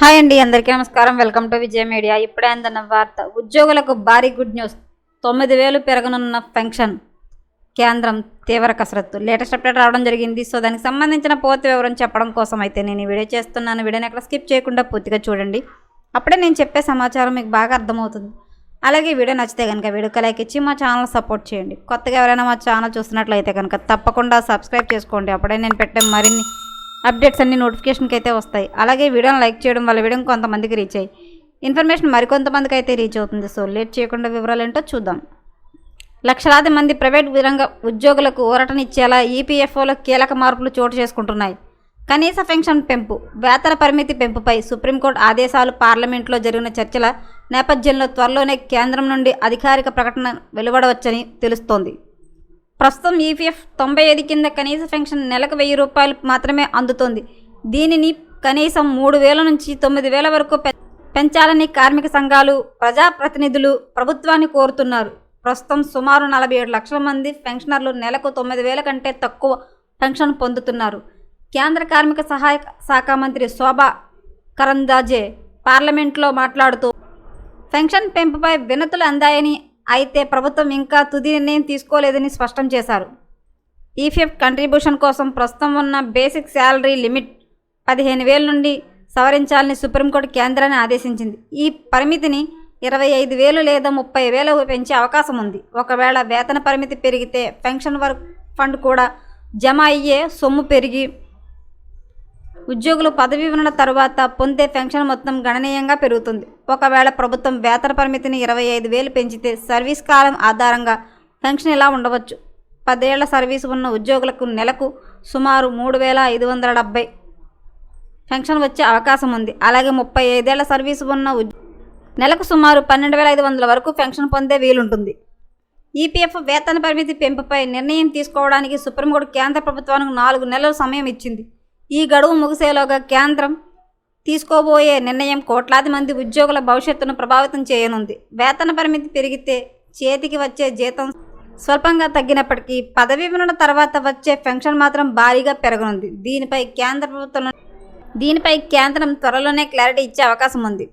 Hi అండి, అందరికీ నమస్కారం. Welcome to Vijaya media. ఇప్పుడే అందన్న వార్త. ఉద్యోగులకు భారీ గుడ్ న్యూస్. 9,000 పెరగనున్న పెన్షన్. కేంద్రం తీవ్ర కసరత్తు. లేటెస్ట్ అప్డేట్ రావడం జరిగింది. సో దానికి సంబంధించిన పూర్తి వివరం చెప్పడం కోసం అయితే నేను ఈ వీడియో చేస్తున్నాను. వీడియోని ఎక్కడ స్కిప్ చేయకుండా పూర్తిగా చూడండి. అప్పుడే నేను చెప్పే సమాచారం మీకు బాగా అర్థమవుతుంది. అలాగే వీడియో నచ్చితే కనుక వీడియోకి లైక్ ఇచ్చి మా ఛానల్ సపోర్ట్ చేయండి. కొత్తగా ఎవరైనా మా ఛానల్ చూస్తున్నట్లయితే కనుక తప్పకుండా సబ్స్క్రైబ్ చేసుకోండి. అప్పుడే నేను పెట్టే మరిన్ని అప్డేట్స్ అన్ని నోటిఫికేషన్కి అయితే వస్తాయి. అలాగే వీడియోని లైక్ చేయడం వల్ల వీడియో కొంతమందికి రీచ్ అయ్యి ఇన్ఫర్మేషన్ మరికొంతమందికి అయితే రీచ్ అవుతుంది. సో లేట్ చేయకుండా వివరాలు ఏంటో చూద్దాం. లక్షలాది మంది ప్రైవేట్ రంగ ఉద్యోగులకు ఊరటనిచ్చేలా ఈపీఎఫ్ఓలో కీలక మార్పులు చోటు చేసుకుంటున్నాయి. కనీస పెన్షన్ పెంపు, వేతన పరిమితి పెంపుపై సుప్రీంకోర్టు ఆదేశాలు. పార్లమెంట్లో జరిగిన చర్చల నేపథ్యంలో త్వరలోనే కేంద్రం నుండి అధికారిక ప్రకటన వెలువడవచ్చని తెలుస్తోంది. ప్రస్తుతం ఈపీఎఫ్ 95 కింద కనీస పెన్షన్ నెలకు 1,000 రూపాయలు మాత్రమే అందుతోంది. దీనిని కనీసం 3,000 నుంచి 9,000 వరకు పెంచాలని కార్మిక సంఘాలు, ప్రజాప్రతినిధులు ప్రభుత్వాన్ని కోరుతున్నారు. ప్రస్తుతం సుమారు 47 లక్షల మంది పెన్షనర్లు నెలకు 9,000 కంటే తక్కువ పెన్షన్ పొందుతున్నారు. కేంద్ర కార్మిక సహాయ శాఖ మంత్రి శోభా కరంద్లాజే పార్లమెంట్లో మాట్లాడుతూ పెన్షన్ పెంపుపై వినతులు అందాయని, అయితే ప్రభుత్వం ఇంకా తుది నిర్ణయం తీసుకోలేదని స్పష్టం చేశారు. ఈపీఎఫ్ కంట్రిబ్యూషన్ కోసం ప్రస్తుతం ఉన్న బేసిక్ శాలరీ లిమిట్ 15,000 నుండి సవరించాలని సుప్రీంకోర్టు కేంద్రాన్ని ఆదేశించింది. ఈ పరిమితిని 25,000 లేదా 30,000 పెంచే అవకాశం ఉంది. ఒకవేళ వేతన పరిమితి పెరిగితే పెన్షన్ ఫండ్ కూడా జమ అయ్యే సొమ్ము పెరిగి ఉద్యోగులు పదవీ విరమణ తరువాత పొందే పెన్షన్ మొత్తం గణనీయంగా పెరుగుతుంది. ఒకవేళ ప్రభుత్వం వేతన పరిమితిని 25,000 పెంచితే సర్వీస్ కాలం ఆధారంగా పెన్షన్ ఇలా ఉండవచ్చు. 10 ఏళ్ల సర్వీసు ఉన్న ఉద్యోగులకు నెలకు సుమారు 3,570 పెన్షన్ వచ్చే అవకాశం ఉంది. అలాగే 35 ఏళ్ల సర్వీసు ఉన్న నెలకు సుమారు 12,500 వరకు పెన్షన్ పొందే వీలుంటుంది. ఈపీఎఫ్ వేతన పరిమితి పెంపుపై నిర్ణయం తీసుకోవడానికి సుప్రీంకోర్టు కేంద్ర ప్రభుత్వానికి 4 నెలల సమయం ఇచ్చింది. ఈ గడువు ముగిసేలోగా కేంద్రం తీసుకోబోయే నిర్ణయం కోట్లాది మంది ఉద్యోగుల భవిష్యత్తును ప్రభావితం చేయనుంది. వేతన పరిమితి పెరిగితే చేతికి వచ్చే జీతం స్వల్పంగా తగ్గినప్పటికీ పదవీ విరమణ తర్వాత వచ్చే పెన్షన్ మాత్రం భారీగా పెరగనుంది. దీనిపై కేంద్రం త్వరలోనే క్లారిటీ ఇచ్చే అవకాశం ఉంది.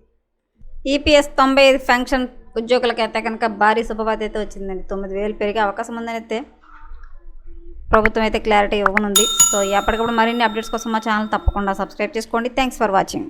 ఈపీఎస్ 95 పెన్షన్ ఉద్యోగులకైతే కనుక భారీ శుభవార్త అయితే వచ్చిందండి. 9,000 పెరిగే అవకాశం ఉందని అయితే ప్రభుత్వం అయితే క్లారిటీ ఇవ్వనుంది. సో ఎప్పటికప్పుడు మరిన్ని అప్డేట్స్ కోసం మా ఛానల్ తప్పకుండా సబ్స్క్రైబ్ చేసుకోండి. Thanks for watching.